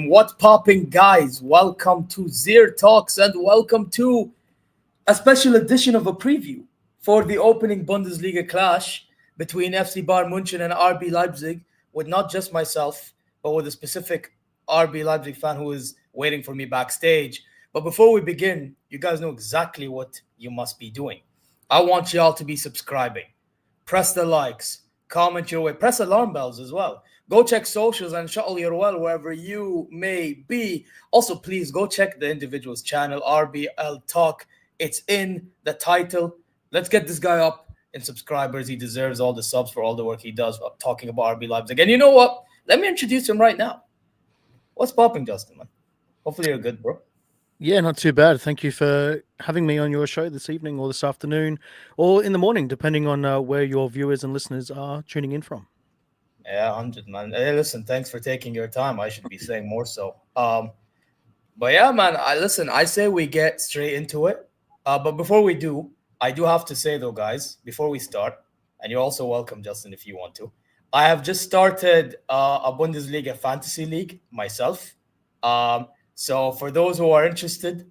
What's popping, guys? Welcome to ZeerTalks and welcome to a special edition of a preview for the opening Bundesliga clash between FC Bayern München and RB Leipzig, with not just myself, but with a specific RB Leipzig fan who is waiting for me backstage. But before we begin, you guys know exactly what you must be doing. I want y'all to be subscribing. Press the likes, comment your way, press alarm bells as well. Go check socials and shuttle your well wherever you may be. Also, please go check the individual's channel, RBL Talk. It's in the title. Let's get this guy up in subscribers. He deserves all the subs for all the work he does talking about RB Leipzig. And you know what? Let me introduce him right now. What's popping, Justin, man? Hopefully you're good, bro. Yeah, not too bad. Thank you for having me on your show this evening or this afternoon or in the morning, depending on where your viewers and listeners are tuning in from. Yeah, 100, man. Hey, listen, thanks for taking your time. I should be saying more so. But yeah, man, I say we get straight into it. But before we do, I do have to say, though, guys, before we start, and you're also welcome, Justin, if you want to, I have just started a Bundesliga fantasy league myself. So for those who are interested,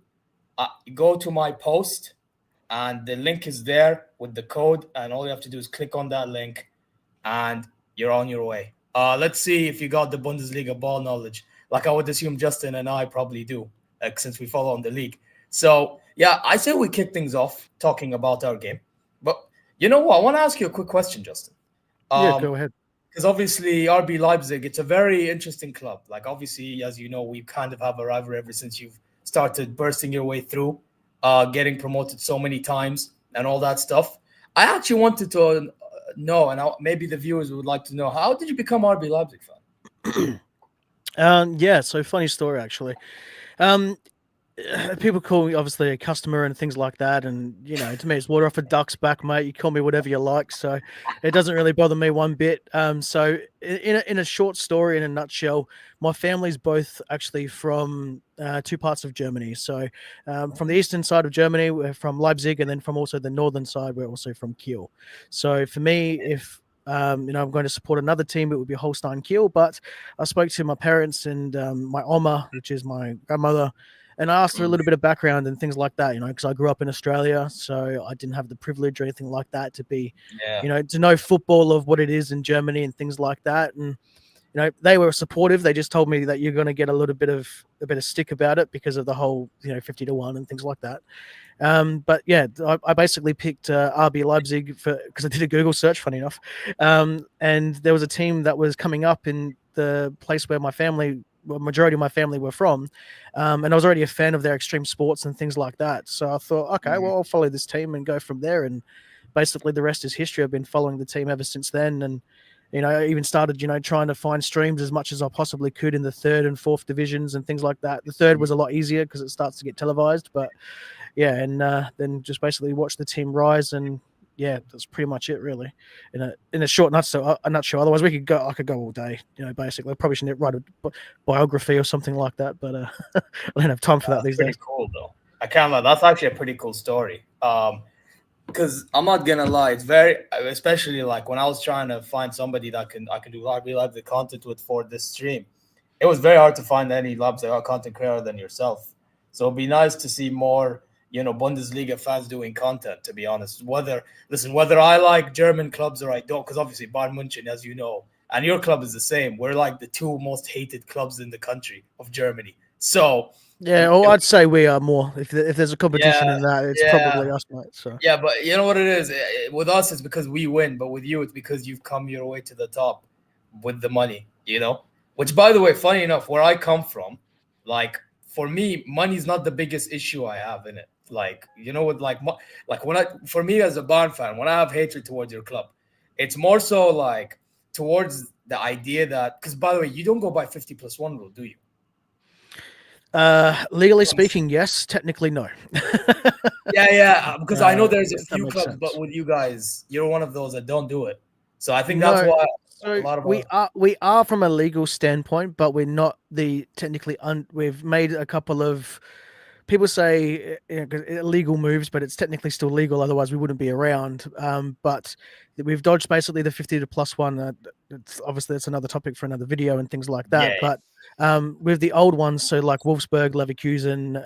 go to my post, and the link is there with the code, and all you have to do is click on that link, and you're on your way. Let's see if you got the Bundesliga ball knowledge, like I would assume Justin and I probably do, since we follow on the league. So, yeah, I say we kick things off talking about our game. But you know what? I want to ask you a quick question, Justin. Yeah, go ahead. Because obviously RB Leipzig, it's a very interesting club. Like, obviously, as you know, we kind of have a rivalry ever since you've started bursting your way through, getting promoted so many times and all that stuff. I actually wanted to know, and maybe the viewers would like to know, how did you become RB Leipzig fan? Yeah, so funny story, actually. People call me, obviously, a customer and things like that, and, you know, to me, it's water off a duck's back, mate. You call me whatever you like, so it doesn't really bother me one bit. So in a short story, in a nutshell, my family's both actually from two parts of Germany. So from the eastern side of Germany, we're from Leipzig, and then from also the northern side, we're also from Kiel. So for me, if I'm going to support another team, it would be Holstein Kiel, but I spoke to my parents and my Oma, which is my grandmother, and I asked her a little bit of background and things like that, because I grew up in Australia, so I didn't have the privilege or anything like that to be, to know football of what it is in Germany and things like that. And, they were supportive. They just told me that you're going to get a bit of stick about it because of the whole, 50-1 and things like that. But yeah, I basically picked RB Leipzig because I did a Google search, funny enough, and there was a team that was coming up in the place where majority of my family were from, and I was already a fan of their extreme sports and things like that. So I thought, okay, well, I'll follow this team and go from there. And basically, the rest is history. I've been following the team ever since then, and I even started, trying to find streams as much as I possibly could in the third and fourth divisions and things like that. The third was a lot easier because it starts to get televised, but yeah, and then just basically watch the team rise, and yeah, that's pretty much it, really. In a short nutshell. Otherwise, I could go all day. Basically, I probably shouldn't write a biography or something like that, but I don't have time for that these days. Pretty cool, though. I can't lie. That's actually a pretty cool story. Because I'm not gonna lie, it's very, especially like when I was trying to find somebody that I can do Leipzig content with for this stream, it was very hard to find any Leipzig content creator than yourself. So it'd be nice to see more, Bundesliga fans doing content. To be honest, whether I like German clubs or I don't, because obviously Bayern München, as you know, and your club is the same. We're like the two most hated clubs in the country of Germany. So. Yeah, I'd say we are more. If there's a competition in that, it's probably us, mate. So yeah, but you know what it is? With us, it's because we win. But with you, it's because you've come your way to the top with the money, Which, by the way, funny enough, where I come from, like, for me, money's not the biggest issue I have in it. Like, for me as a Bayern fan, when I have hatred towards your club, it's more so like towards the idea that, because by the way, you don't go by 50+1 rule, do you? Legally speaking, yes. Technically, no. Yeah. Because I know there's a few clubs, but with you guys, you're one of those that don't do it. So I think that's why a lot of we are from a legal standpoint, but we're not the technically. We've made a couple of. People say illegal moves, but it's technically still legal. Otherwise, we wouldn't be around. But we've dodged basically the 50+1. Obviously, that's another topic for another video and things like that. Yeah. But with the old ones, so like Wolfsburg, Leverkusen,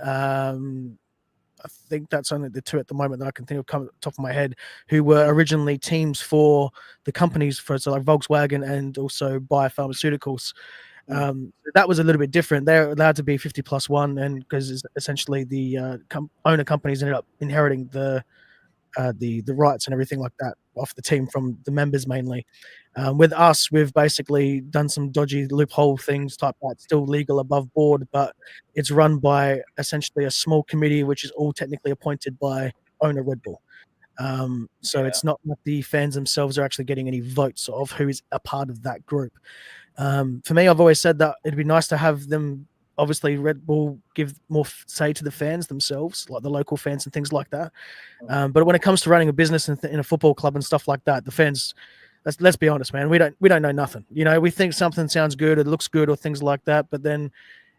I think that's only the two at the moment that I can think of come top of my head, who were originally teams for the companies so like Volkswagen and also Bayer Pharmaceuticals. That was a little bit different. They're allowed to be 50+1, and because essentially the owner companies ended up inheriting the rights and everything like that off the team from the members mainly. With us, we've basically done some dodgy loophole things type that, still legal above board, but it's run by essentially a small committee, which is all technically appointed by owner Red Bull. It's not like the fans themselves are actually getting any votes of who is a part of that group. For me, I've always said that it'd be nice to have them, obviously Red Bull, give more say to the fans themselves, like the local fans and things like that. But when it comes to running a business in a football club and stuff like that, the fans, let's be honest, man, we don't know nothing. We think something sounds good, it looks good or things like that, but then,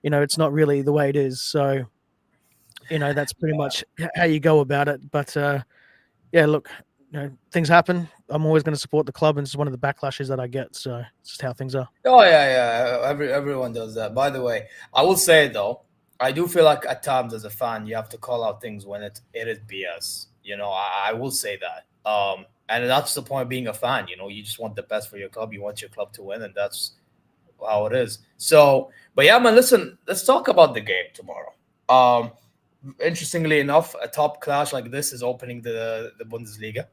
it's not really the way it is. So, that's pretty much how you go about it. But yeah, look, things happen. I'm always going to support the club, and it's one of the backlashes that I get. So it's just how things are. Oh yeah. Everyone does that. By the way, I will say though, I do feel like at times as a fan, you have to call out things when it is BS. I will say that. And that's the point of being a fan. You just want the best for your club. You want your club to win, and that's how it is. So, but yeah, man, listen, let's talk about the game tomorrow. Interestingly enough, a top clash like this is opening the Bundesliga.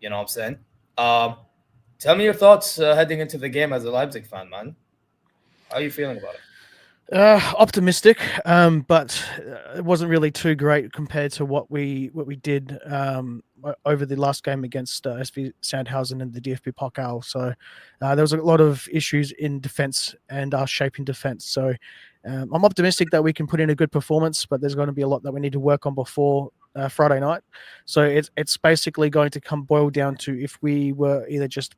You know what I'm saying? Tell me your thoughts heading into the game as a Leipzig fan, man. How are you feeling about it? Optimistic, but it wasn't really too great compared to what we did over the last game against SV Sandhausen and the DFB Pokal. So there was a lot of issues in defense and our shape in defense. So I'm optimistic that we can put in a good performance, but there's going to be a lot that we need to work on before Friday night. So it's basically going to boil down to if we were either just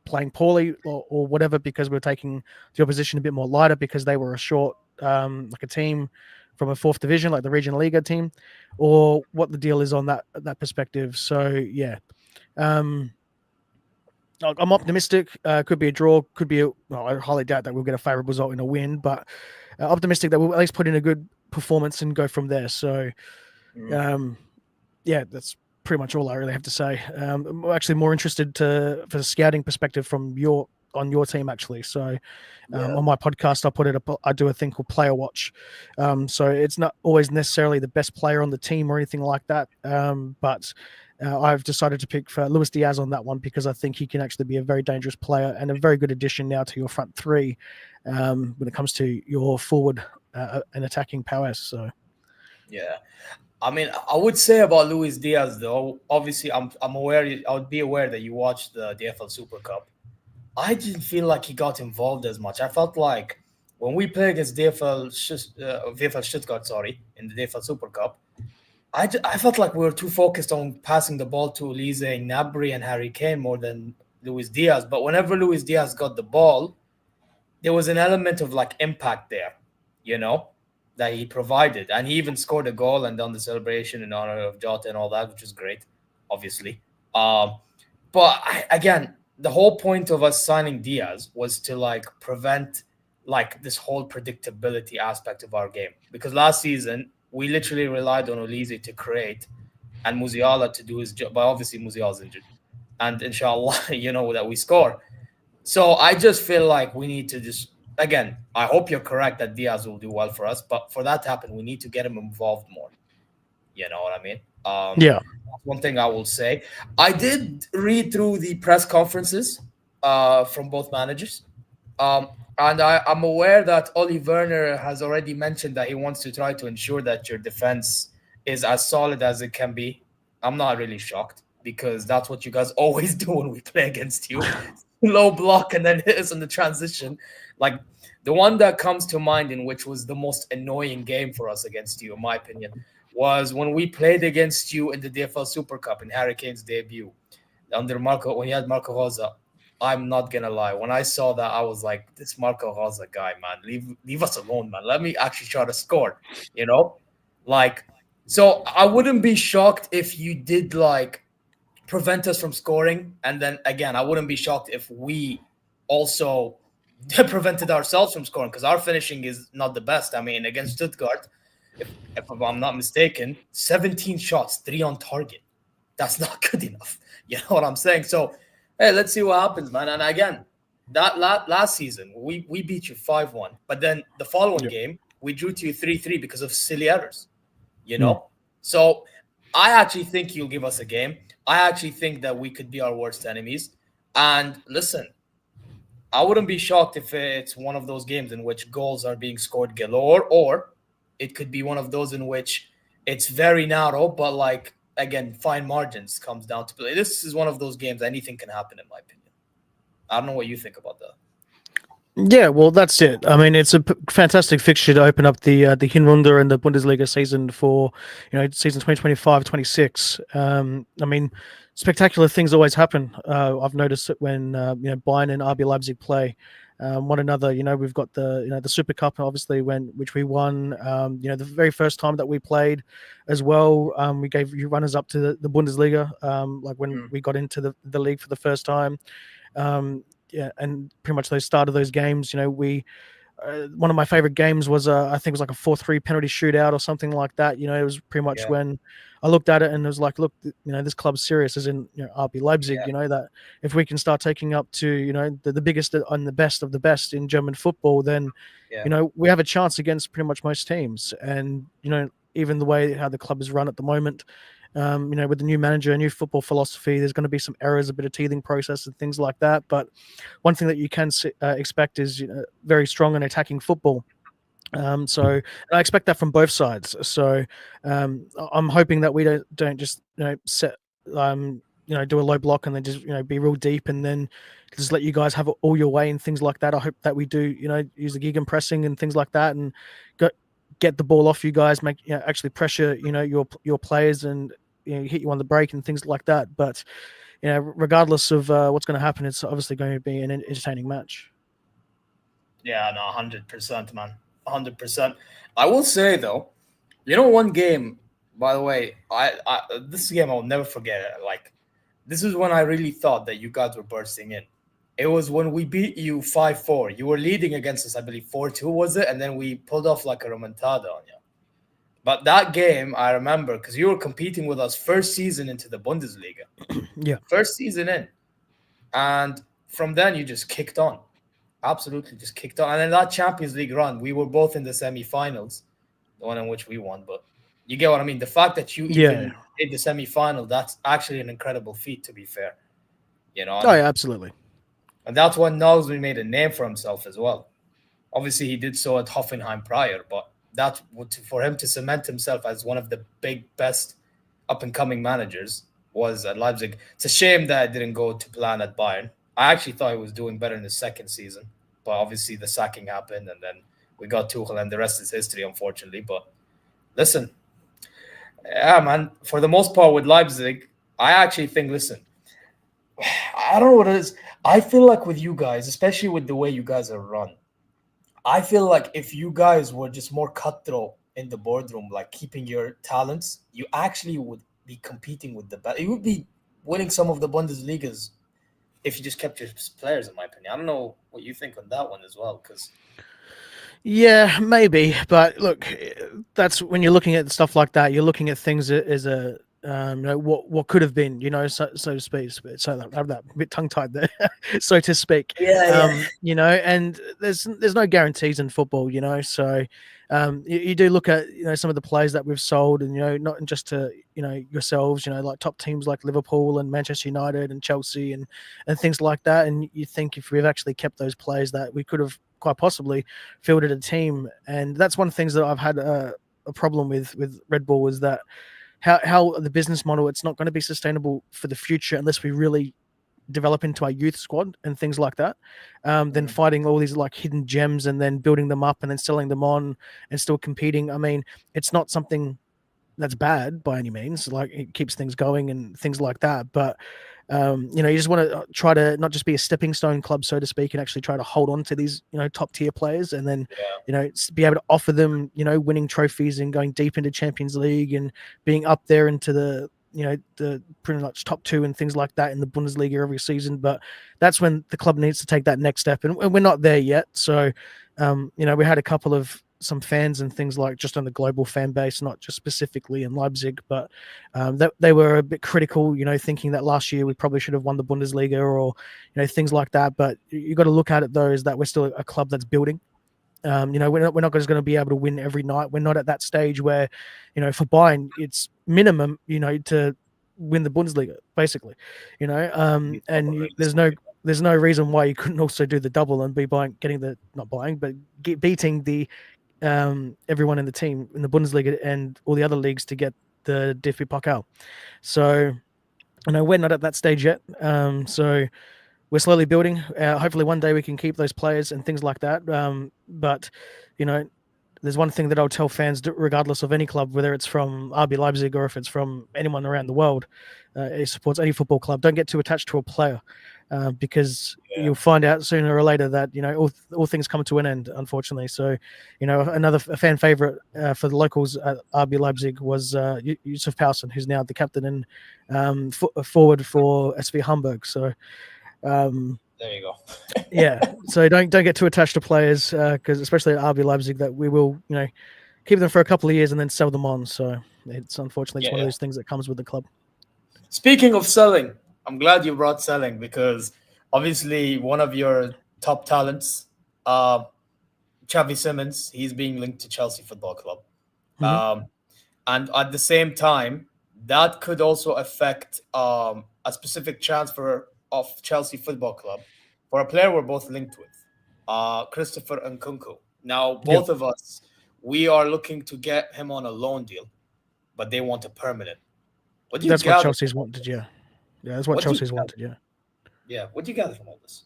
playing poorly or whatever, because we're taking the opposition a bit more lighter because they were a short, like a team from a fourth division, like the regional Liga team, or what the deal is on that perspective. So yeah, I'm optimistic. Could be a draw. Could be I highly doubt that we'll get a favorable result in a win, but optimistic that we'll at least put in a good performance and go from there. So yeah, that's pretty much all I really have to say. I'm actually more interested for the scouting perspective from your on your team actually. So on my podcast, I put it up. I do a thing called Player Watch. So it's not always necessarily the best player on the team or anything like that. But I've decided to pick for Luis Diaz on that one because I think he can actually be a very dangerous player and a very good addition now to your front three when it comes to your forward and attacking prowess. So Yeah. I mean, I would say about Luis Diaz though. Obviously, I'm aware. I would be aware that you watched the DFL Super Cup. I didn't feel like he got involved as much. I felt like when we played against VfL Stuttgart, sorry, in the DFL Super Cup, I felt like we were too focused on passing the ball to Elise, Gnabry, and Harry Kane more than Luis Diaz. But whenever Luis Diaz got the ball, there was an element of like impact there, you know, that he provided. And he even scored a goal and done the celebration in honor of Jota and all that, which is great, obviously. But again, the whole point of us signing Diaz was to like prevent like this whole predictability aspect of our game. Because last season, we literally relied on Olise to create and Musiala to do his job. But obviously, Musiala's injured. And inshallah, that we score. So I just feel like we need to just again. I hope you're correct that Diaz will do well for us, but for that to happen, we need to get him involved more. You know what I mean? yeah, That's one thing I will say. I did read through the press conferences from both managers, and I'm aware that Oli Werner has already mentioned that he wants to try to ensure that your defense is as solid as it can be. I'm not really shocked because that's what you guys always do when we play against you. Low block and then hit us in the transition. Like the one that comes to mind in which was the most annoying game for us against you, in my opinion, was when we played against you in the DFL Super Cup in Harry Kane's debut under Marco when he had Marco Rosa. I'm not gonna lie. When I saw that, I was like, "This Marco Rosa guy, man, leave us alone, man. Let me actually try to score." You know, like so. I wouldn't be shocked if you did like prevent us from scoring. And then again, I wouldn't be shocked if we also prevented ourselves from scoring because our finishing is not the best. I mean, against Stuttgart, if I'm not mistaken, 17 shots, 3 on target. That's not good enough. You know what I'm saying? So, hey, let's see what happens, man. And again, that last season, we beat you 5-1. But then the following game, we drew to you 3-3 because of silly errors, you know? So I actually think you'll give us a game. I actually think that we could be our worst enemies. And listen, I wouldn't be shocked if it's one of those games in which goals are being scored galore, or it could be one of those in which it's very narrow, but like again, fine margins comes down to play. This is one of those games. Anything can happen, in my opinion. I don't know what you think about that. Yeah, well, that's it. I mean, it's a fantastic fixture to open up the Hinrunde and the Bundesliga season for season 2025-26. I mean, spectacular things always happen. I've noticed it when Bayern and RB Leipzig play one another. We've got the Super Cup, obviously, which we won. The very first time that we played as well. We gave you runners up to the Bundesliga, like when we got into the league for the first time. Yeah, and pretty much the start of those games, we one of my favorite games was I think it was like a 4-3 penalty shootout or something like that. It was pretty much when I looked at it and it was like, look, this club's serious, as in RB Leipzig. That if we can start taking up to the biggest and the best of the best in German football, then we have a chance against pretty much most teams. And even the way how the club is run at the moment. With the new manager, a new football philosophy, there's going to be some errors, a bit of teething process and things like that. But one thing that you can expect is very strong and attacking football. So I expect that from both sides. So I'm hoping that we don't just set do a low block and then just be real deep and then just let you guys have it all your way and things like that. I hope that we do use the gegen pressing and things like that and get the ball off you guys, make actually pressure your players and hit you on the break and things like that. But regardless of what's going to happen, it's obviously going to be an entertaining match. Yeah, no, 100%, man, 100%. I will say though, one game. By the way, I this game I'll never forget it. Like, this is when I really thought that you guys were bursting in. It was when we beat you 5-4. You were leading against us, I believe 4-2 was it, and then we pulled off like a remontada on you. But that game, I remember, because you were competing with us first season into the Bundesliga. Yeah. First season in. And from then you just kicked on. Absolutely just kicked on. And in that Champions League run, we were both in the semi-finals, the one in which we won. But you get what I mean? The fact that you Yeah. even made the semi-final, that's actually an incredible feat, to be fair. You know, Oh, yeah, absolutely. and that's when Nagelsmann made a name for himself as well. Obviously, he did so at Hoffenheim prior, but that for him to cement himself as one of the best up and coming managers was at Leipzig. It's a shame that it didn't go to plan at Bayern. I actually thought he was doing better in his second season, but obviously the sacking happened, and then we got Tuchel, and the rest is history, unfortunately. But listen, yeah, man, for the most part with Leipzig, I actually think, listen, I don't know what it is. I feel like with you guys, especially with the way you guys are run, I feel like if you guys were just more cutthroat in the boardroom, like keeping your talents, you actually would be competing with the best. You would be winning some of the Bundesligas if you just kept your players, in my opinion. I don't know what you think on that one as well, because Yeah, maybe, but look, that's when you're looking at stuff like that. You're looking at things as a what could have been, so to speak. So I have that a bit tongue tied there, so to speak. yeah. And there's no guarantees in football, So you do look at some of the players that we've sold, and not just to yourselves, like top teams like Liverpool and Manchester United and Chelsea and things like that. And you think if we've actually kept those players, that we could have quite possibly fielded a team. And that's one of the things that I've had a problem with Red Bull, is that how the business model, it's not going to be sustainable for the future unless we really develop into our youth squad and things like that. Then fighting all these like hidden gems and then building them up and then selling them on and still competing. I mean, it's not something that's bad by any means. Like, it keeps things going and things like that. But you just want to try to not just be a stepping stone club, so to speak, and actually try to hold on to these, top tier players, and then, be able to offer them, winning trophies and going deep into Champions League and being up there into the, the pretty much top two and things like that in the Bundesliga every season. But that's when the club needs to take that next step, and we're not there yet. So, we had a couple of some fans and things like just on the global fan base, not just specifically in Leipzig, but that they were a bit critical, thinking that last year we probably should have won the Bundesliga or, things like that. But you got to look at it though, is that we're still a club that's building. We're not just going to be able to win every night. We're not at that stage where, for Bayern, it's minimum, to win the Bundesliga, basically, there's no reason why you couldn't also do the double and be beating the everyone in the team in the Bundesliga and all the other leagues to get the DFB Pokal. So, we're not at that stage yet. So we're slowly building. Hopefully one day we can keep those players and things like that. But, there's one thing that I'll tell fans, regardless of any club, whether it's from RB Leipzig or if it's from anyone around the world, it supports any football club, don't get too attached to a player. Because you'll find out sooner or later that all things come to an end, unfortunately. So, another fan favorite for the locals at RB Leipzig was Yusuf Poulsen, who's now the captain and forward for SV Hamburg. So, There you go. yeah. So don't get too attached to players, because especially at RB Leipzig, that we will keep them for a couple of years and then sell them on. So it's unfortunately one of those things that comes with the club. Speaking of selling, I'm glad you brought selling, because obviously one of your top talents, Xavi Simons, he's being linked to Chelsea Football Club. And at the same time, that could also affect a specific transfer of Chelsea Football Club for a player we're both linked with, Christopher Nkunku. Now, both of us, we are looking to get him on a loan deal, but they want a permanent. That's what Chelsea's wanted, yeah. Yeah, that's what Chelsea's wanted, yeah. Yeah, what do you gather from all this?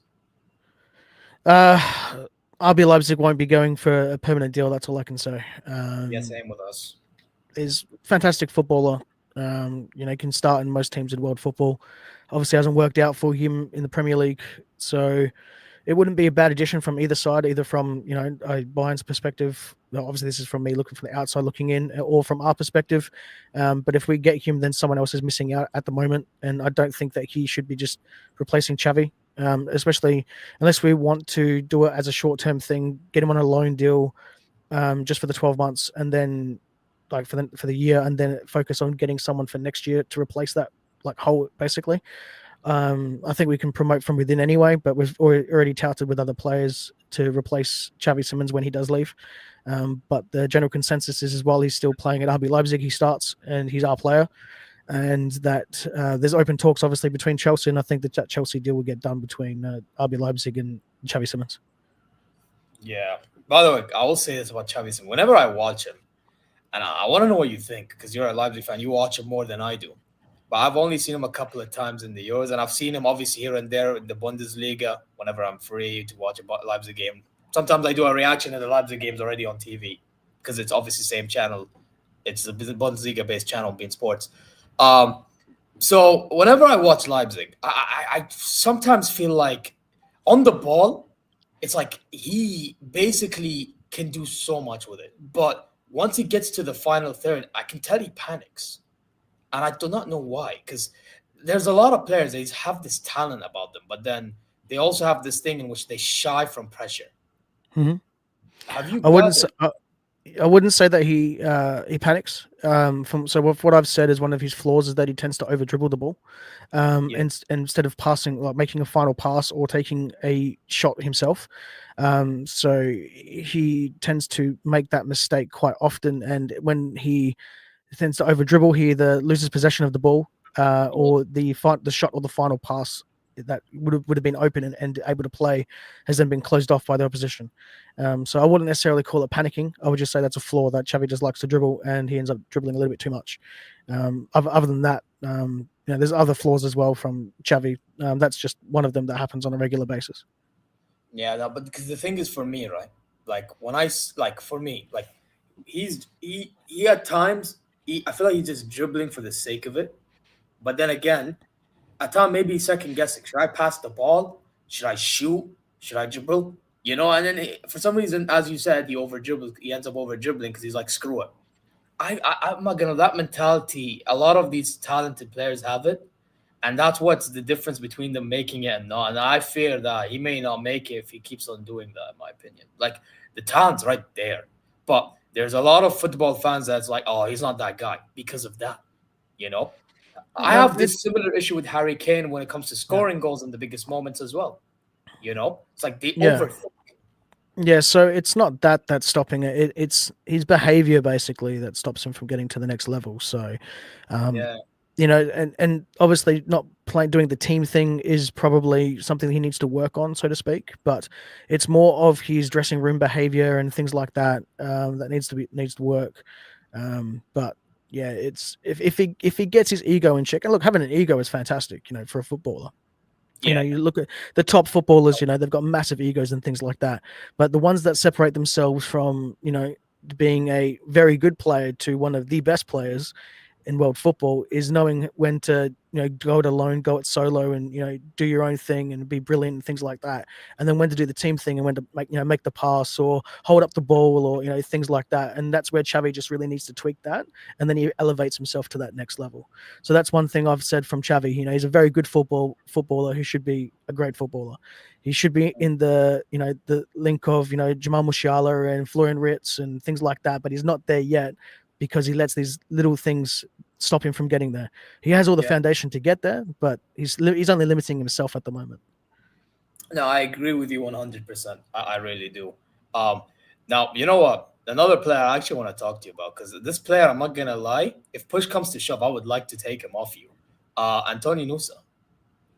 RB Leipzig won't be going for a permanent deal, that's all I can say. Same with us. He's a fantastic footballer. Can start in most teams in world football. Obviously hasn't worked out for him in the Premier League, so it wouldn't be a bad addition from either side, either from Bayern's perspective. Obviously, this is from me looking from the outside looking in, or from our perspective. But if we get him, then someone else is missing out at the moment, and I don't think that he should be just replacing Xavi, especially unless we want to do it as a short-term thing, get him on a loan deal, just for the 12 months, and then like for the year, and then focus on getting someone for next year to replace that hole, basically. I think we can promote from within anyway, but we've already touted with other players to replace Xavi Simons when he does leave. But the general consensus is, while he's still playing at RB Leipzig, he starts and he's our player. And that there's open talks, obviously, between Chelsea, and I think that Chelsea deal will get done between RB Leipzig and Xavi Simons. Yeah. By the way, I will say this about Xavi Simons. Whenever I watch him, and I want to know what you think, because you're a Leipzig fan, you watch him more than I do. But I've only seen him a couple of times in the Euros, and I've seen him obviously here and there in the Bundesliga whenever I'm free to watch a Leipzig game. Sometimes I do a reaction to the Leipzig games already on TV because it's obviously the same channel. It's a Bundesliga-based channel, being sports. So whenever I watch Leipzig, I sometimes feel like on the ball, it's like he basically can do so much with it. But once he gets to the final third, I can tell he panics. And I do not know why, because there's a lot of players that have this talent about them, but then they also have this thing in which they shy from pressure. Mm-hmm. Have you? I wouldn't say that he panics. What I've said is one of his flaws is that he tends to over dribble the ball, and instead of passing, like making a final pass or taking a shot himself. So he tends to make that mistake quite often, and when he tends to over dribble, he either loses possession of the ball, or the shot or the final pass that would have been open and able to play has then been closed off by the opposition. So I wouldn't necessarily call it panicking. I would just say that's a flaw, that Xavi just likes to dribble and he ends up dribbling a little bit too much. Other than that, there's other flaws as well from Xavi. That's just one of them that happens on a regular basis. Yeah, no, but because the thing is, for me, right? Like for me, like he at times I feel like he's just dribbling for the sake of it. But then again, at times maybe he's second guessing. Should I pass the ball? Should I shoot? Should I dribble? And then for some reason, as you said, he over dribbles. He ends up over dribbling because he's like, screw it. I'm not gonna, that mentality. A lot of these talented players have it, and that's what's the difference between them making it and not. And I fear that he may not make it if he keeps on doing that. In my opinion, like the talent's right there, but there's a lot of football fans that's like, oh, he's not that guy because of that. I have this similar issue with Harry Kane when it comes to scoring goals in the biggest moments as well. It's like they overthink. Yeah, so it's not that's stopping it. It's his behavior basically that stops him from getting to the next level. So, and obviously not doing the team thing is probably something he needs to work on, so to speak. But it's more of his dressing room behavior and things like that that needs to work. But yeah, it's if he gets his ego in check, and look, having an ego is fantastic, for a footballer. Yeah. You look at the top footballers, they've got massive egos and things like that. But the ones that separate themselves from, being a very good player to one of the best players in world football is knowing when to, go it alone, go it solo, and do your own thing and be brilliant and things like that. And then when to do the team thing and when to make the pass or hold up the ball or things like that. And that's where Xavi just really needs to tweak that, and then he elevates himself to that next level. So that's one thing I've said from Xavi. He's a very good footballer who should be a great footballer. He should be in the the link of Jamal Musiala and Florian Wirtz and things like that, but he's not there yet, because he lets these little things stop him from getting there. He has all the foundation to get there, but he's only limiting himself at the moment. No, I agree with you 100%. I really do. Now, you know what? Another player I actually want to talk to you about, because this player, I'm not going to lie, if push comes to shove, I would like to take him off you. Antonio Nusa.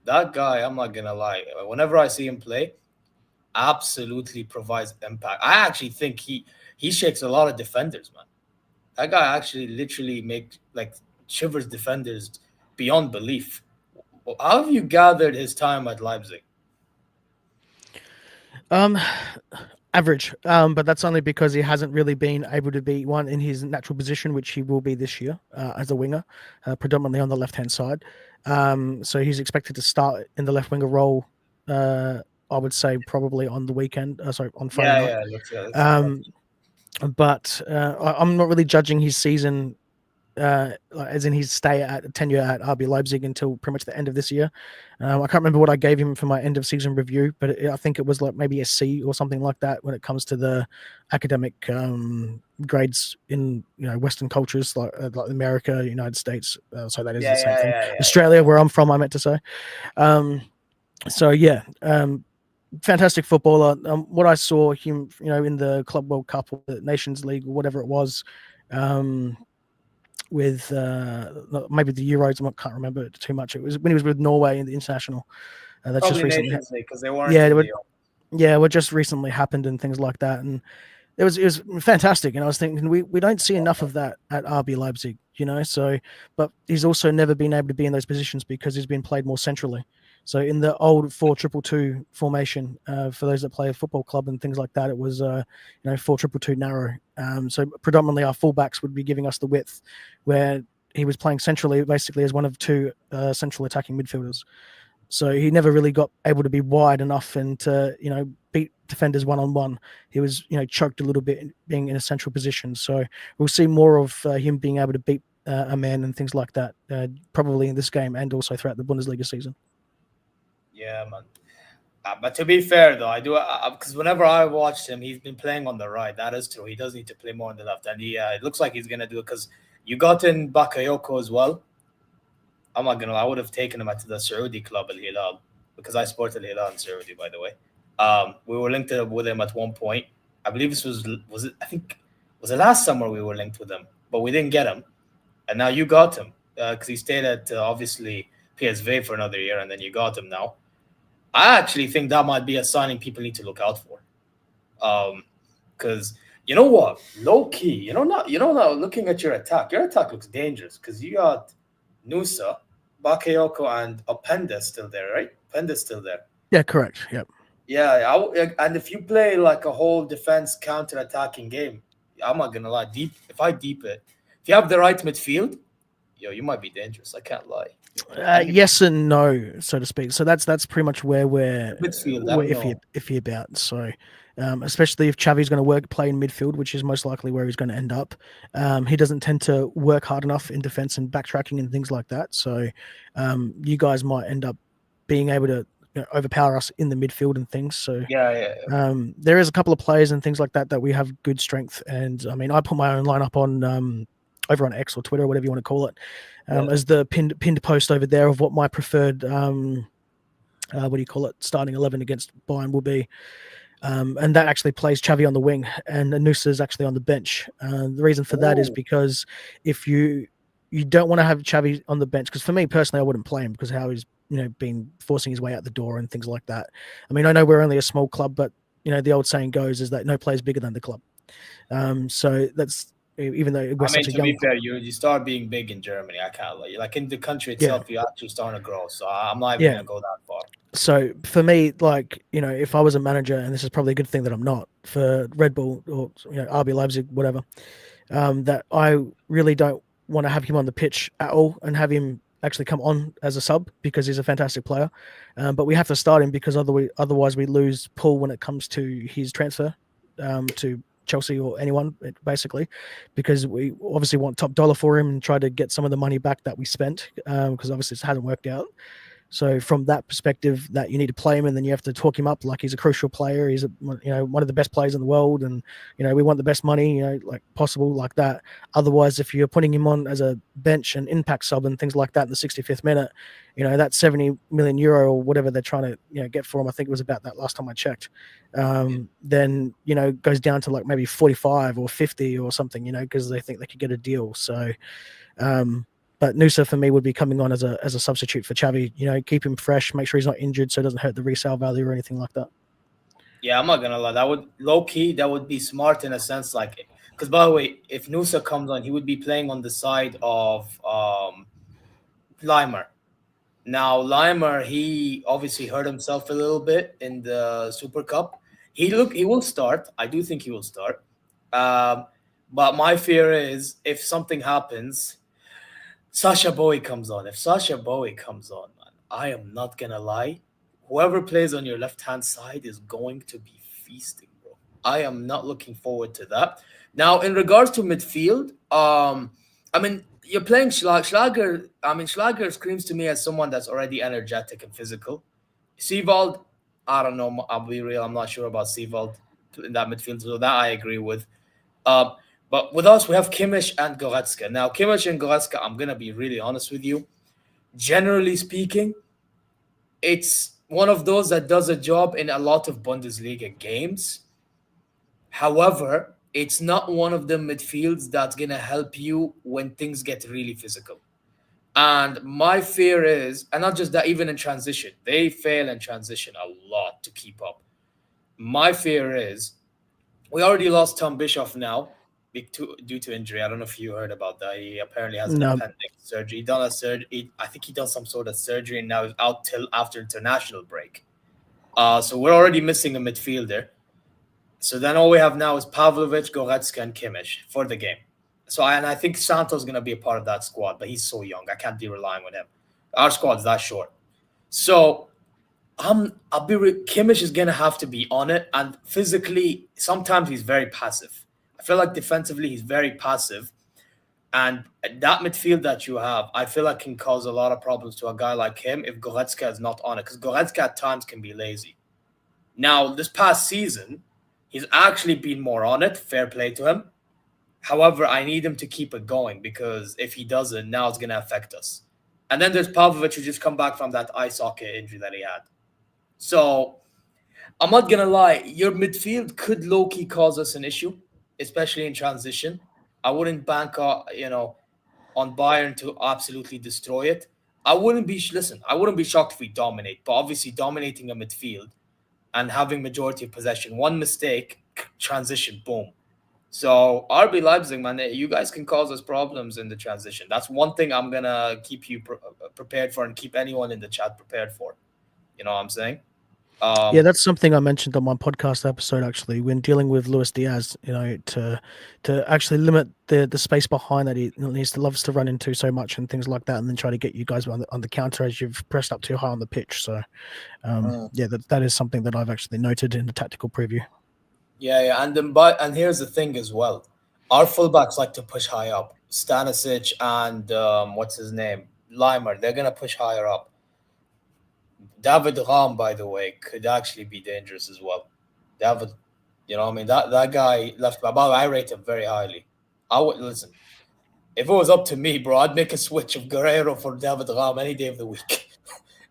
That guy, I'm not going to lie, whenever I see him play, absolutely provides impact. I actually think he shakes a lot of defenders, man. That guy actually literally shivers defenders beyond belief. How have you gathered his time at Leipzig? Average, but that's only because he hasn't really been able to be one in his natural position, which he will be this year as a winger, predominantly on the left-hand side. So he's expected to start in the left winger role, I would say probably on the weekend. On Friday night. But I'm not really judging his season as in his tenure at RB Leipzig until pretty much the end of this year. I can't remember what I gave him for my end of season review, but I think it was like maybe a C or something like that when it comes to the academic grades in Western cultures like America, United States. So that is the same thing. Australia, where I'm from, I meant to say. So yeah. Fantastic footballer. What I saw him, in the Club World Cup or the Nations League or whatever it was, with maybe the Euros. I can't remember it too much. It was when he was with Norway in the international. That's Probably just recently, Nations League because they weren't in the what just recently happened and things like that. And it was fantastic. And I was thinking we don't see enough of that at RB Leipzig, So, but he's also never been able to be in those positions because he's been played more centrally. So in the old 4-2-2 formation, for those that play a football club and things like that, it was 4-2-2 narrow. So predominantly our fullbacks would be giving us the width, where he was playing centrally, basically as one of two central attacking midfielders. So he never really got able to be wide enough and to beat defenders one-on-one. He was choked a little bit being in a central position. So we'll see more of him being able to beat a man and things like that, probably in this game and also throughout the Bundesliga season. Yeah, man. But to be fair, though, I do because whenever I watched him, he's been playing on the right. That is true. He does need to play more on the left, and it looks like he's gonna do it because you got in Bakayoko as well. I'm not gonna lie, I would have taken him to the Saudi club Al Hilal because I supported Al Hilal in Saudi, by the way. We were linked with him at one point. I believe this was it? I think it was the last summer we were linked with him, but we didn't get him, and now you got him because he stayed at obviously PSV for another year, and then you got him now. I actually think that might be a signing people need to look out for. Because you know what, low key, now looking at your attack looks dangerous because you got Nusa, Bakayoko, and Openda still there, right? Openda's still there. Yeah, correct. Yep. Yeah, and if you play like a whole defense counter-attacking game, I'm not gonna lie, if you have the right midfield, you might be dangerous. I can't lie. Yes and no, so to speak. So that's pretty much where we're iffy about. So, especially if Xavi's going to play in midfield, which is most likely where he's going to end up. He doesn't tend to work hard enough in defense and backtracking and things like that. So, you guys might end up being able to overpower us in the midfield and things. So, there is a couple of players and things like that we have good strength. And I mean, I put my own lineup on over on X or Twitter, or whatever you want to call it, as the pinned post over there of what my preferred starting 11 against Bayern will be. And that actually plays Xavi on the wing and Nusa is actually on the bench. The reason for that is because if you don't want to have Xavi on the bench, because for me personally, I wouldn't play him because how he's been forcing his way out the door and things like that. I mean, I know we're only a small club, but the old saying goes is that no player is bigger than the club. So that's, even though we're such a young... to be fair, you start being big in Germany. I can't like in the country itself, you actually starting to grow. So I'm not even gonna go that far. So for me, like if I was a manager, and this is probably a good thing that I'm not for Red Bull or RB Leipzig, whatever, that I really don't want to have him on the pitch at all and have him actually come on as a sub because he's a fantastic player. But we have to start him because otherwise we lose pull when it comes to his transfer to Chelsea or anyone, basically, because we obviously want top dollar for him and try to get some of the money back that we spent, because obviously it hasn't worked out. So from that perspective, that you need to play him and then you have to talk him up like he's a crucial player. He's one of the best players in the world, and we want the best money like possible, like that. Otherwise, if you're putting him on as a bench and impact sub and things like that in the 65th minute, that 70 million euro or whatever they're trying to get for him, I think it was about that last time I checked. Then goes down to like maybe 45 or 50 or something, because they think they could get a deal. So. But Nusa for me would be coming on as a substitute for Xavi. Keep him fresh, make sure he's not injured, so it doesn't hurt the resale value or anything like that. Yeah, I'm not gonna lie. That would low key. That would be smart in a sense, like because by the way, if Nusa comes on, he would be playing on the side of Limer. Now Limer, he obviously hurt himself a little bit in the Super Cup. He will start. I do think he will start. But my fear is if something happens. Sasha Bowie comes on. If Sasha Bowie comes on, man, I am not gonna lie. Whoever plays on your left-hand side is going to be feasting, bro. I am not looking forward to that. Now, in regards to midfield, I mean, you're playing Schlager. I mean, Schlager screams to me as someone that's already energetic and physical. Seewald, I don't know. I'll be real. I'm not sure about Seewald in that midfield. So that I agree with. Um, but with us, we have Kimmich and Goretzka. Now, Kimmich and Goretzka, I'm gonna be really honest with you. Generally speaking, it's one of those that does a job in a lot of Bundesliga games. However, it's not one of the midfields that's gonna help you when things get really physical. And my fear is, and not just that, even in transition, they fail in transition a lot to keep up. My fear is we already lost Tom Bischoff now due to injury. I don't know if you heard about that. He apparently has an No, appendix surgery. He done a surgery. I think he done some sort of surgery and now is out till after international break. So we're already missing a midfielder. So then all we have now is Pavlovic, Goretzka, and Kimmich for the game. And I think Santos going to be a part of that squad, but he's so young. I can't be relying on him. Our squad's that short. So Kimmich is gonna have to be on it, and physically, sometimes he's very passive. I feel like defensively he's very passive, and that midfield that you have, I feel like can cause a lot of problems to a guy like him if Goretzka is not on it, because Goretzka at times can be lazy. Now, this past season, he's actually been more on it. Fair play to him. However, I need him to keep it going because if he doesn't, now it's gonna affect us. And then there's Pavlovic who just come back from that eye socket injury that he had. So I'm not gonna lie, your midfield could low-key cause us an issue, especially in transition. I wouldn't bank on Bayern to absolutely destroy it. I wouldn't be shocked if we dominate, but obviously dominating a midfield and having majority of possession, one mistake, transition, boom. So RB Leipzig, man, you guys can cause us problems in the transition. That's one thing I'm gonna keep you prepared for and keep anyone in the chat prepared for. You know what I'm saying? yeah, that's something I mentioned on my podcast episode actually when dealing with Luis Diaz. To actually limit the space behind that he loves to run into so much and things like that, and then try to get you guys on the counter as you've pressed up too high on the pitch. So, yeah, that is something that I've actually noted in the tactical preview. Yeah, and here's the thing as well. Our fullbacks like to push high up. Stanisic and what's his name, Limer, they're gonna push higher up. David Ram, by the way, could actually be dangerous as well. David, you know, what I mean that guy left. But I rate him very highly. I would listen. If it was up to me, bro, I'd make a switch of Guerrero for David Ram any day of the week.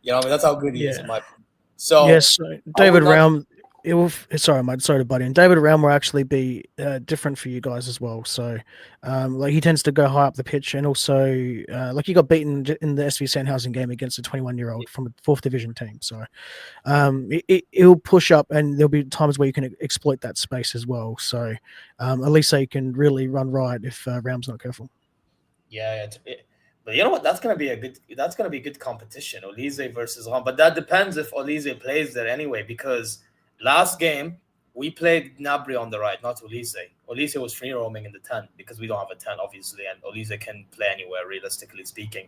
You know, what I mean that's how good he is in my opinion. So yes, David not, Raum. Sorry, mate. Sorry to butt in. David Raum will actually be different for you guys as well. So, like he tends to go high up the pitch, and also like he got beaten in the SV Sandhausen game against a 21-year-old from a 4th division team. So, he'll push up, and there'll be times where you can exploit that space as well. So, at least they can really run right if Raum's not careful. Yeah, but you know what? That's gonna be good competition, Olise versus Ram. But that depends if Olise plays there anyway, because last game we played Gnabry on the right, not Olise. Olise was free roaming in the 10 because we don't have a 10, obviously, and Olise can play anywhere, realistically speaking.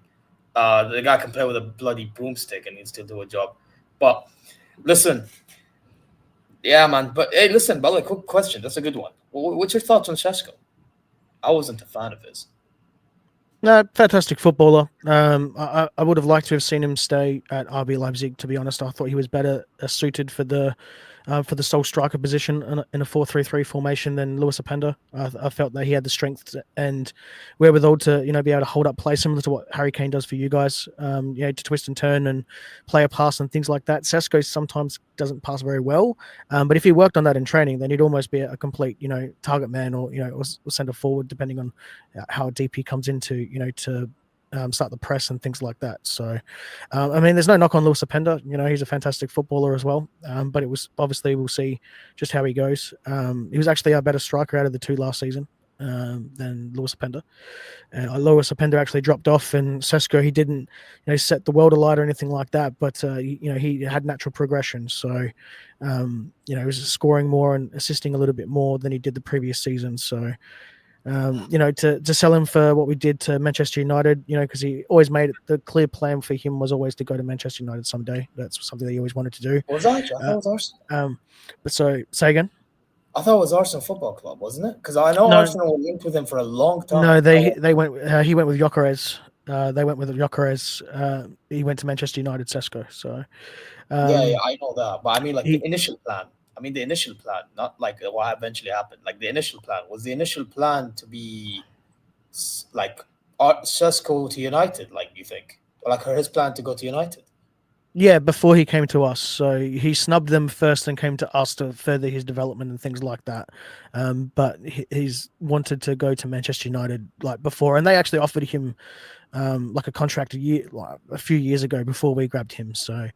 The guy can play with a bloody broomstick and he'll still do a job. But listen, yeah, man. But hey, listen, by the way, quick question. That's a good one. What's your thoughts on Šeško? I wasn't a fan of his. No, fantastic footballer. I would have liked to have seen him stay at RB Leipzig. To be honest, I thought he was better suited for the sole striker position in a 4-3-3 formation than Luis Openda. I felt that he had the strength and wherewithal to be able to hold up play similar to what Harry Kane does for you guys. To twist and turn and play a pass and things like that. Šeško sometimes doesn't pass very well, but if he worked on that in training, then he'd almost be a complete target man or centre forward, depending on how deep he comes into to start the press and things like that. So, I mean, there's no knock on Luis Openda. He's a fantastic footballer as well. But it was obviously we'll see just how he goes. He was actually our better striker out of the 2 last season than Luis Openda. Luis Openda actually dropped off, and Šeško, he didn't set the world alight or anything like that. But he had natural progression. So, he was scoring more and assisting a little bit more than he did the previous season. So. To sell him for what we did to Manchester United, because he always made it, the clear plan for him was always to go to Manchester United someday. That's something that he always wanted to do. Was that? That was ours. But so say again. I thought it was Arsenal Football Club, wasn't it? Because I know No, Arsenal were linked with him for a long time. no, they went. He went with Gyökeres. They went with Gyökeres. He went to Manchester United, Sesko. So Yeah, I know that. But I mean, like, the he, initial plan. I mean, the initial plan, not like what eventually happened. Like, the initial plan. Was the initial plan to be, like, Sesko to United, like, you think? Or, like, his plan to go to United? yeah, before he came to us, so he snubbed them first and came to us to further his development and things like that. But he's wanted to go to Manchester United like before, and they actually offered him like a contract a few years ago before we grabbed him. So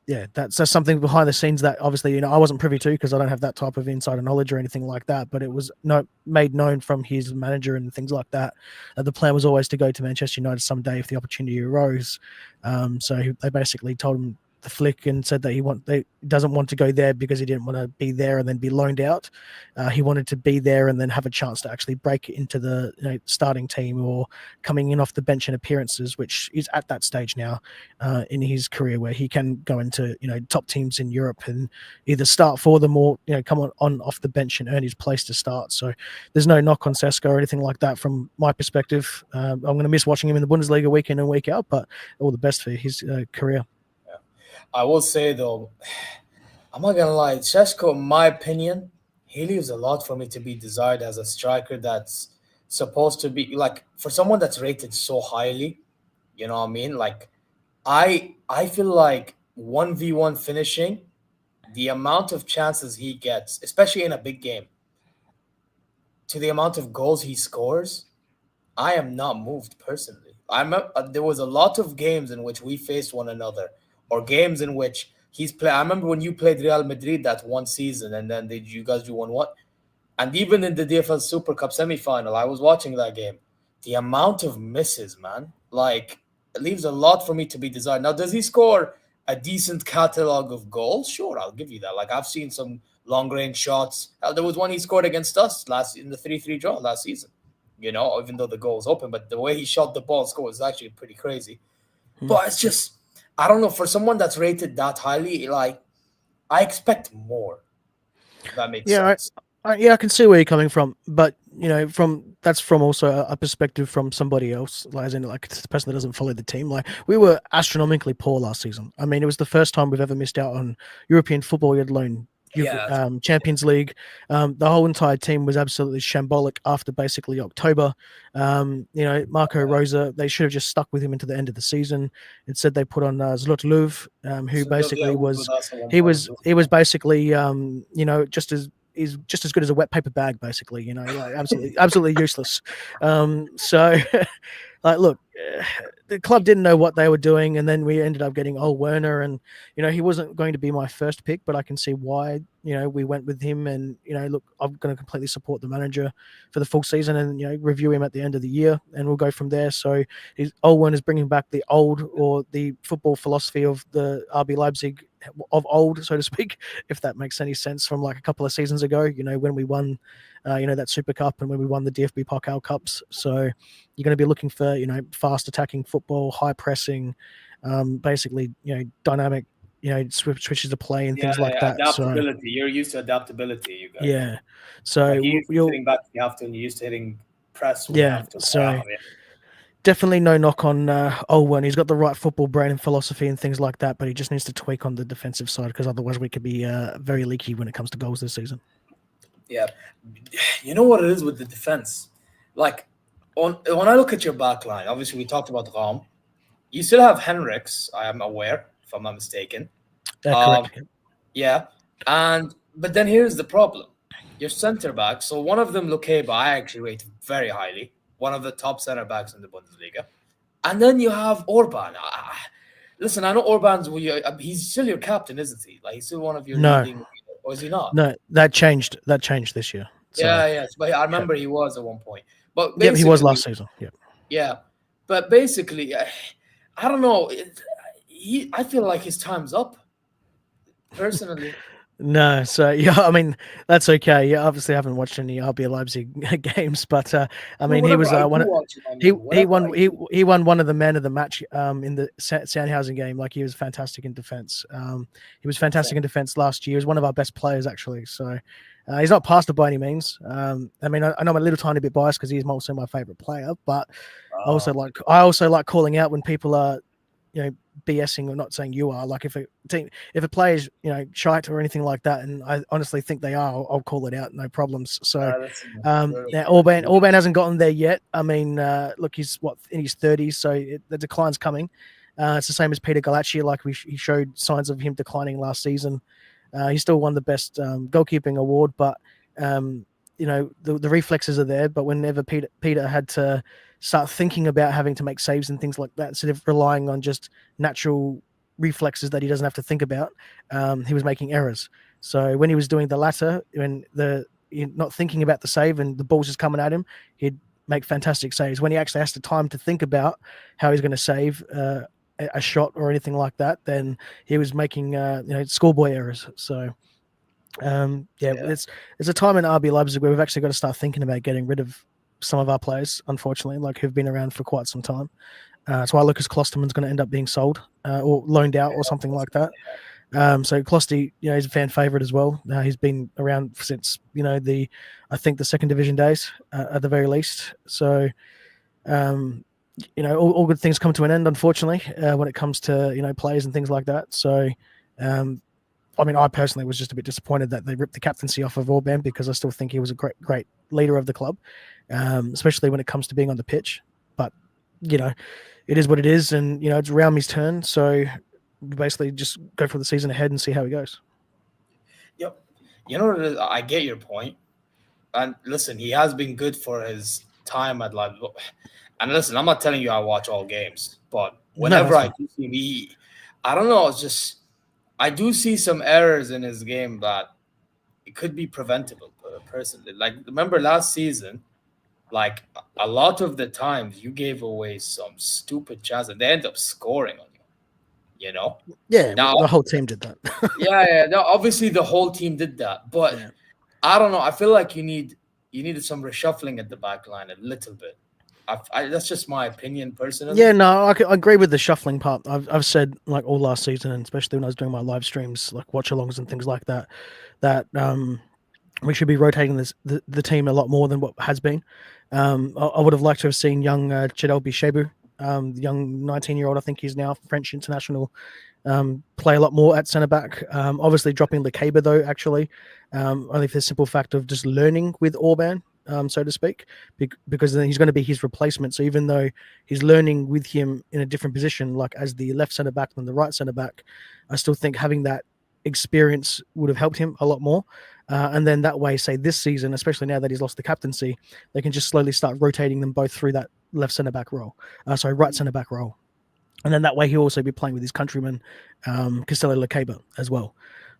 yeah, that's something behind the scenes that obviously I wasn't privy to because I don't have that type of insider knowledge or anything like that. But it was made known from his manager and things like that. The plan was always to go to Manchester United someday if the opportunity arose. So they basically told him the flick and said that he doesn't want to go there because he didn't want to be there and then be loaned out. He wanted to be there and then have a chance to actually break into the starting team or coming in off the bench in appearances, which is at that stage now in his career where he can go into top teams in Europe and either start for them or come on off the bench and earn his place to start. So there's no knock on Sesko or anything like that from my perspective. I'm going to miss watching him in the Bundesliga week in and week out, but all the best for his career. I will say, though, I'm not going to lie, Sesko, in my opinion, he leaves a lot for me to be desired as a striker that's supposed to be, like, for someone that's rated so highly, you know what I mean? Like, I feel like 1v1 finishing, the amount of chances he gets, especially in a big game, to the amount of goals he scores, I am not moved personally. There was a lot of games in which we faced one another, or games in which he's played. I remember when you played Real Madrid that one season, and then you guys do 1-1. And even in the DFL Super Cup semifinal, I was watching that game. The amount of misses, man, like, it leaves a lot for me to be desired. Now, does he score a decent catalog of goals? Sure, I'll give you that. Like, I've seen some long range shots. There was one he scored against us in the 3-3 draw last season. Even though the goal was open, but the way he shot the ball and scored was actually pretty crazy. But it's just, I don't know, for someone that's rated that highly, like, I expect more. If that makes sense. I can see where you're coming from, but that's from also a perspective from somebody else, like as in like the person that doesn't follow the team. Like we were astronomically poor last season. I mean, it was the first time we've ever missed out on European football, let alone Champions League. The whole entire team was absolutely shambolic after basically October. Marco Rosa, they should have just stuck with him into the end of the season. Instead, they put on Zlotluv, who basically was basically is just as good as a wet paper bag, basically. Like absolutely useless. So, like, look, the club didn't know what they were doing, and then we ended up getting Werner, and he wasn't going to be my first pick, but I can see why we went with him. And look, I'm going to completely support the manager for the full season, and review him at the end of the year, and we'll go from there. So Werner is bringing back the old, or the football philosophy of the RB Leipzig of old, so to speak, if that makes any sense, from like a couple of seasons ago, when we won that Super Cup and when we won the DFB Pokal Cups. So you're going to be looking for fast attacking football, high pressing, basically dynamic switches of play and things like that. Adaptability. So, you're used to adaptability, you guys. Yeah. So you're hitting back you have to, and you're used to hitting press. Definitely no knock on Owen. He's got the right football brain and philosophy and things like that, but he just needs to tweak on the defensive side, because otherwise we could be very leaky when it comes to goals this season. Yeah. You know what it is with the defense? Like, when I look at your back line, obviously we talked about Ram. You still have Henriks, I am aware, if I'm not mistaken. Correct. Yeah. But then here's the problem. Your center back, so one of them, Lukeba, I actually rate very highly. One of the top center backs in the Bundesliga. And then you have Orban. Listen, I know Orban's he's still your captain, isn't he? Like, he's still one of your leading, or is he not? No, that changed this year. So, yeah. But I remember he was at one point. But he was last season. Yeah. Yeah. But basically, I don't know. I feel like his time's up, personally. No, so yeah, I mean that's okay. Yeah, obviously I haven't watched any RB Leipzig games, but I mean he was he won one of the men of the match in the Sandhausen game. Like, he was fantastic in defense. He was fantastic in defense last year. He was one of our best players, actually. So He's not past it by any means. I mean, I know I'm a little tiny bit biased because he's also my favorite player, but I also like calling out when people are, BSing. Or not saying you are. Like if a player's shite or anything like that, and I honestly think they are, I'll call it out, no problems. So, yeah, Orban hasn't gotten there yet. I mean, look, he's in his 30s, so the decline's coming. It's the same as Peter Galacci. Like he showed signs of him declining last season. He still won the best goalkeeping award, but the reflexes are there. But whenever Peter had to start thinking about having to make saves and things like that, instead of relying on just natural reflexes that he doesn't have to think about, he was making errors. So when he was doing the latter, when not thinking about the save and the ball's just coming at him, he'd make fantastic saves. When he actually has the time to think about how he's going to save a shot or anything like that, then he was making schoolboy errors. So it's a time in RB Leipzig where we've actually got to start thinking about getting rid of some of our players, unfortunately, like who've been around for quite some time. That's why Lucas Klosterman's going to end up being sold or loaned out or something like that. So Klosty, he's a fan favorite as well. He's been around since I think the second division days at the very least. So all good things come to an end, unfortunately, when it comes to players and things like that. So I mean, I personally was just a bit disappointed that they ripped the captaincy off of Orban because I still think he was a great leader of the club, especially when it comes to being on the pitch. But, it is what it is, and, it's Raumy's turn. So basically just go for the season ahead and see how he goes. Yep. I get your point. And listen, he has been good for his time at Leipzig. And listen, I'm not telling you I watch all games, but whenever I do see him, I don't know, it's just – I do see some errors in his game that it could be preventable, personally. Like, remember last season, like, a lot of the times you gave away some stupid chances. They end up scoring on you, Yeah, now, the whole team did that. yeah. No, obviously, the whole team did that. But I don't know. I feel like you needed some reshuffling at the back line a little bit. That's just my opinion personally. Yeah, no, I agree with the shuffling part. I've said like all last season, and especially when I was doing my live streams, like watch-alongs and things like that, that we should be rotating the team a lot more than what has been. I would have liked to have seen young Chedel Bishebu, the young 19-year-old, I think he's now French international, play a lot more at centre back. Obviously dropping Lekeba though, actually, only for the simple fact of just learning with Orban. So to speak, because then he's going to be his replacement. So even though he's learning with him in a different position, like as the left centre back than the right centre back, I still think having that experience would have helped him a lot more. And then that way, say this season, especially now that he's lost the captaincy, they can just slowly start rotating them both through that left centre back role. Right centre back role. And then that way he'll also be playing with his countryman, Castello Lekeba as well.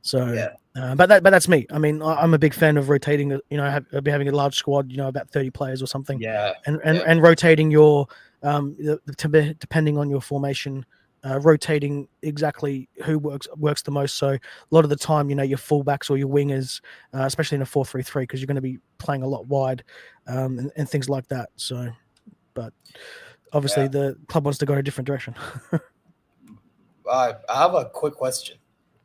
So, but that's me. I mean, I'm a big fan of rotating. Be having a large squad. About 30 players or something. And rotating your, depending on your formation, rotating exactly who works the most. So a lot of the time, your fullbacks or your wingers, especially in a 4-3-3, because you're going to be playing a lot wide, and things like that. So, but obviously the club wants to go in a different direction. I have a quick question.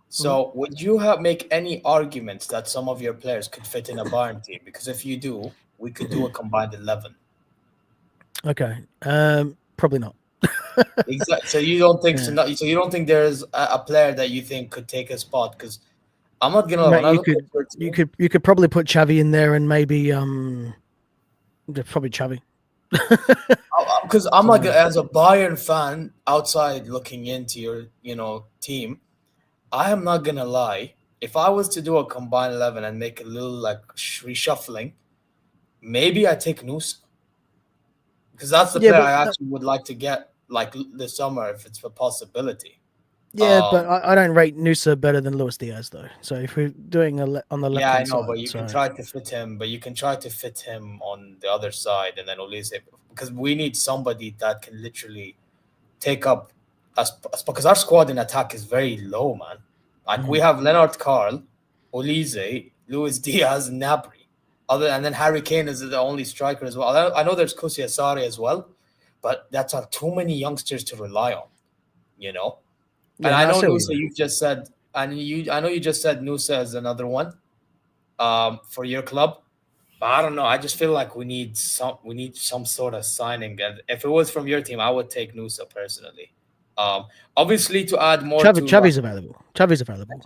So would you make any arguments that some of your players could fit in a Bayern team? Because if you do, we could do a combined 11. Okay. Probably not. Exactly. So you don't think so you don't think there's a player that you think could take a spot? Because I'm not gonna. You could probably put Xavi in there and maybe probably Xavi. Because I'm like, as a Bayern fan outside looking into your team, I am not gonna lie. If I was to do a combined 11 and make a little like reshuffling, maybe I take Nusa, because that's the player I actually would like to get like this summer if it's a possibility. Yeah, but I don't rate Nusa better than Luis Diaz though. So if we're doing on the left, I know, but you can try to fit him. But you can try to fit him on the other side, and then Olise, because we need somebody that can literally take up us, because our squad in attack is very low, man. Like we have Leonard Carl, Olise, Luis Diaz, and Gnabry. And then Harry Kane is the only striker as well. I know there's Kusi Asari as well, but that's not too many youngsters to rely on, And I know Nusa, you've just said, I know you just said Nusa is another one. for your club. But I don't know. I just feel like we need some sort of signing. And if it was from your team, I would take Nusa personally. Um, Obviously to add more to what Chavi's available. Chavi's available.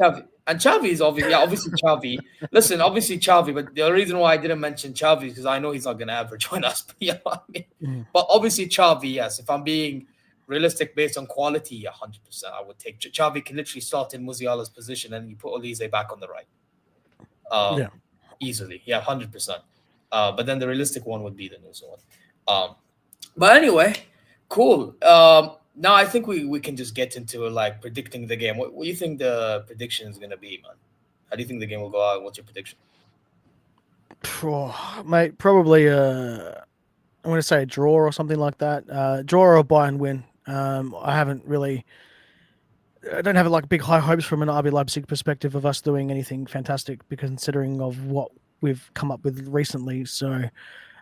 And Xavi is obviously, yeah, obviously Xavi. Listen, obviously Xavi, but the reason why I didn't mention Xavi is because I know he's not going to ever join us. But, you know what I mean? But obviously Xavi, yes. If I'm being realistic based on quality, 100%, I would take Xavi. Can literally start in Musiala's position and you put Olise back on the right, Yeah. easily. Yeah, 100%. But then the realistic one would be the Nusa one. But anyway, cool. Now I think we can just get into like predicting the game. What do you think the prediction is gonna be, man? How do you think the game will go out? What's your prediction? Mate, probably I'm going to say a draw or something like that. Draw or a Bayern win. I don't have like big high hopes from an RB Leipzig perspective of us doing anything fantastic, because considering of what we've come up with recently. So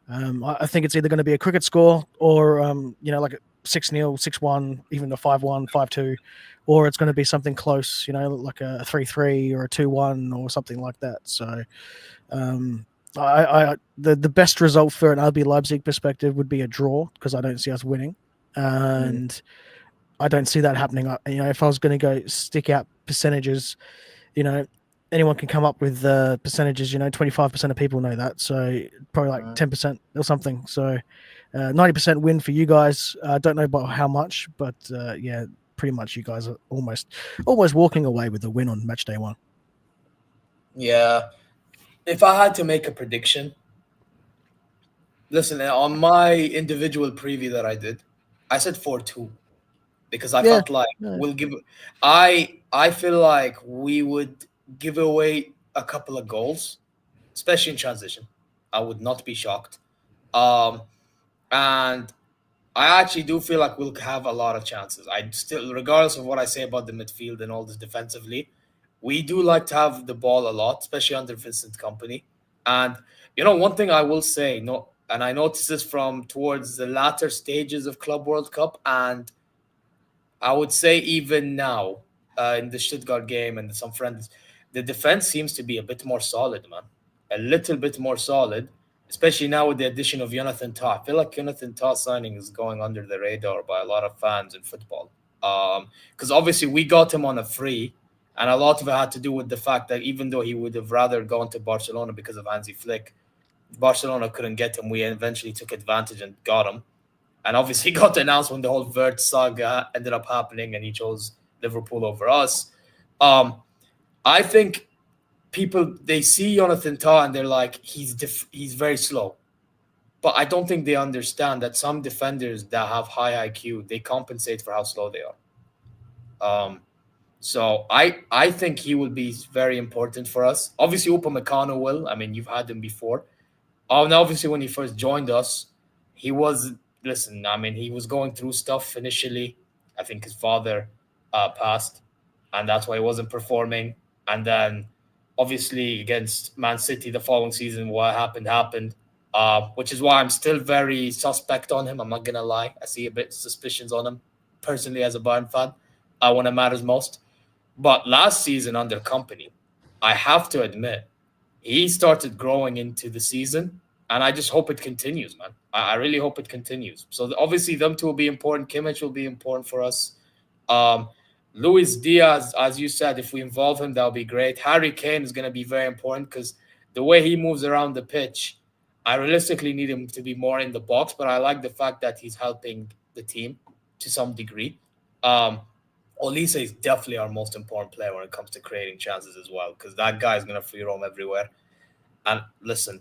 I think it's either going to be a cricket score or like a 6-0, 6-1, even a 5-1, 5-2, or it's going to be something close, like a 3-3 or a 2-1 or something like that. So the best result for an RB Leipzig perspective would be a draw, because I don't see us winning, and I don't see that happening. If I was going to go stick out percentages, anyone can come up with percentages. 25% of people know that, so probably like 10% or something. So 90% win for you guys. I don't know about how much, but yeah, pretty much you guys are almost walking away with a win on match day one. Yeah. If I had to make a prediction, listen, on my individual preview that I did, I said 4-2 because I felt like we'll give. I feel like we would give away a couple of goals, especially in transition. I would not be shocked. Um, and I actually do feel like we'll have a lot of chances. I still, regardless of what I say about the midfield and all this defensively, we do like to have the ball a lot, especially under Vincent Company. And one thing I will say, no, and I noticed this from towards the latter stages of Club World Cup, and I would say even now in the Stuttgart game and some friends, the defense seems to be a bit more solid, man. A little bit more solid, especially now with the addition of Jonathan Tah. I feel like Jonathan Tah signing is going under the radar by a lot of fans in football. Because obviously we got him on a free, and a lot of it had to do with the fact that even though he would have rather gone to Barcelona because of Hansi Flick, Barcelona couldn't get him. We eventually took advantage and got him. And obviously got announced when the whole Vert saga ended up happening and he chose Liverpool over us. I think people, they see Jonathan Tah and they're like, he's very slow. But I don't think they understand that some defenders that have high IQ, they compensate for how slow they are. So I think he will be very important for us. Obviously, Upamecano will. I mean, you've had him before. And obviously, when he first joined us, he was, listen, I mean, he was going through stuff initially. I think his father passed, and that's why he wasn't performing. And then, obviously, against Man City the following season, what happened. Which is why I'm still very suspect on him. I'm not going to lie. I see a bit suspicions on him, personally, as a Bayern fan, when it matters most. But last season under Company, I have to admit, he started growing into the season, and I just hope it continues, man. I really hope it continues. So obviously, them two will be important. Kimmich will be important for us. Luis Diaz, as you said, if we involve him, that'll be great. Harry Kane is going to be very important because the way he moves around the pitch, I realistically need him to be more in the box, but I like the fact that he's helping the team to some degree. Olise is definitely our most important player when it comes to creating chances as well, because that guy is going to free roam everywhere. And listen,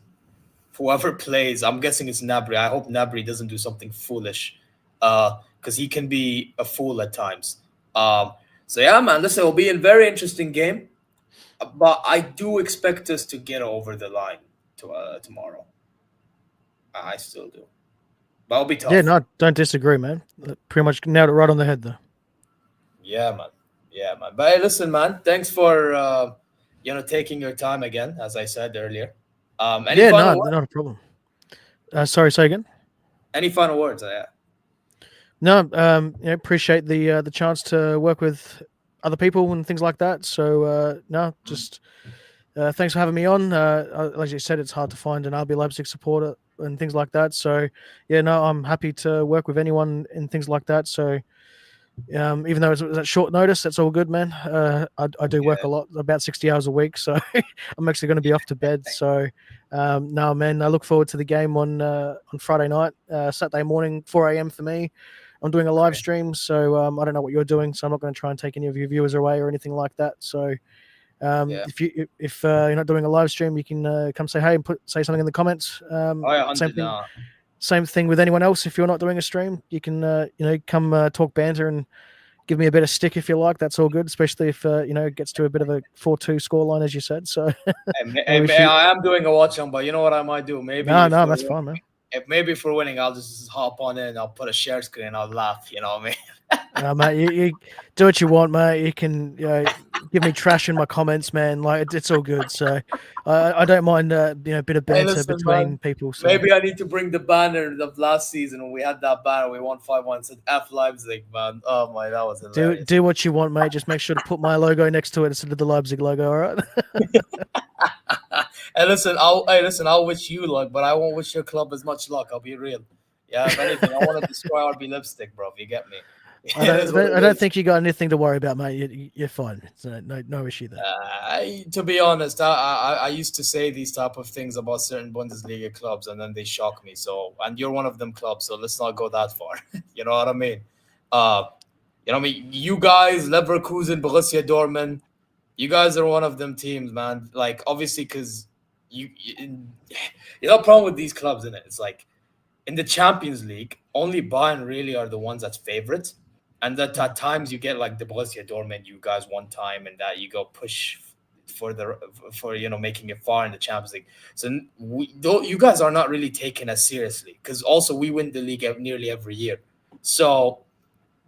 whoever plays, I'm guessing it's Nabri. I hope Nabri doesn't do something foolish, because he can be a fool at times. So yeah, man, listen, it'll be a very interesting game, but I do expect us to get over the line tomorrow. I still do, but it'll be tough. Yeah, no, don't disagree, man. Pretty much nailed it right on the head, though. Yeah, man. But hey, listen, man, thanks for taking your time again, as I said earlier. Any final words? Not a problem. Sorry, say again. Any final words? Yeah. No, appreciate the chance to work with other people and things like that. So no, just Thanks for having me on. As you said, it's hard to find an RB Leipzig supporter and things like that. So, yeah, no, I'm happy to work with anyone and things like that. So, even though it's at short notice, that's all good, man. I do work a lot, about 60 hours a week, so I'm actually going to be off to bed. So, no, man, I look forward to the game on Friday night, Saturday morning, 4 a.m. for me. I'm doing a live stream, so I don't know what you're doing, so I'm not going to try and take any of your viewers away or anything like that. So, if you're not doing a live stream, you can come say hey and say something in the comments. Same thing with anyone else. If you're not doing a stream, you can come talk banter and give me a bit of stick if you like. That's all good, especially if it gets to a bit of a 4-2 scoreline, as you said. So I am doing a watch on, but you know what I might do? Maybe no, that's fine, man. If maybe for winning, I'll just hop on in. I'll put a share screen. I'll laugh. You know what I mean? Mate, you do what you want, mate. You can give me trash in my comments, man. Like it's all good. So I don't mind a bit of banter between people. So. Maybe I need to bring the banner of last season when we had that banner. We won 5-1. Said F Leipzig, man. Oh my, that was hilarious. Do what you want, mate. Just make sure to put my logo next to it instead of the Leipzig logo. All right. Hey, listen, I'll wish you luck, but I won't wish your club as much luck. I'll be real. Yeah, if anything, I want to destroy RB Lipstick, bro. If you get me. I don't think you got anything to worry about, mate. You're fine. So no issue there. To be honest, I used to say these type of things about certain Bundesliga clubs, and then they shock me. So, and you're one of them clubs, so let's not go that far. You know what I mean? You guys, Leverkusen, Borussia Dortmund, you guys are one of them teams, man. Like, obviously, because you know, problem with these clubs, in it, it's like in the Champions League, only Bayern really are the ones that's favorites. And that at times you get like the Borussia Dortmund, you guys one time, and that you go push for making it far in the Champions League. So you guys are not really taken as seriously because also we win the league nearly every year. So,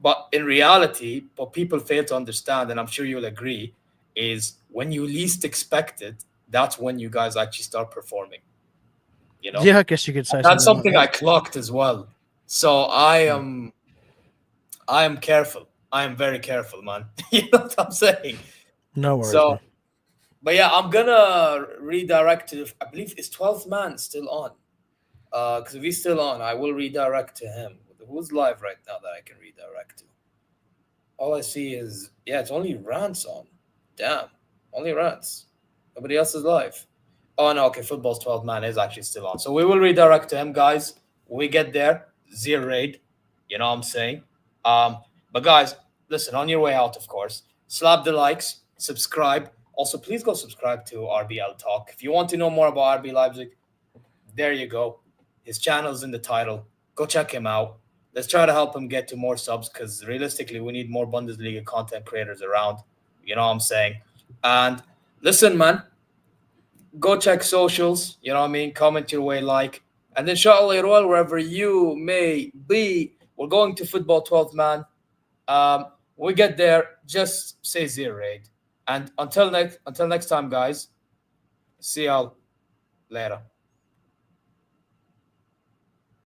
but in reality, what people fail to understand, and I'm sure you'll agree, is when you least expect it, that's when you guys actually start performing. You know? Yeah, I guess you could say that's something like I clocked as well. So I am careful. I am very careful, man. You know what I'm saying? No worries. So, man. But yeah, I'm gonna redirect to. I believe it's 12th man still on. Because if he's still on, I will redirect to him. Who's live right now that I can redirect to? All I see is it's only Rants on. Damn, only Rants. Nobody else is live. Oh no, okay. Football's 12th man is actually still on. So we will redirect to him, guys. When we get there, Zier raid. You know what I'm saying? But guys, listen, on your way out, of course, slap the likes, subscribe. Also, please go subscribe to RBL Talk. If you want to know more about RB Leipzig, there you go. His channel's in the title. Go check him out. Let's try to help him get to more subs because realistically, we need more Bundesliga content creators around. You know what I'm saying? And listen, man, go check socials. You know what I mean? Comment your way, like. And inshallah, wherever you may be, we're going to football 12th man. We get there, just say Zier raid. And until next time, guys, see y'all later.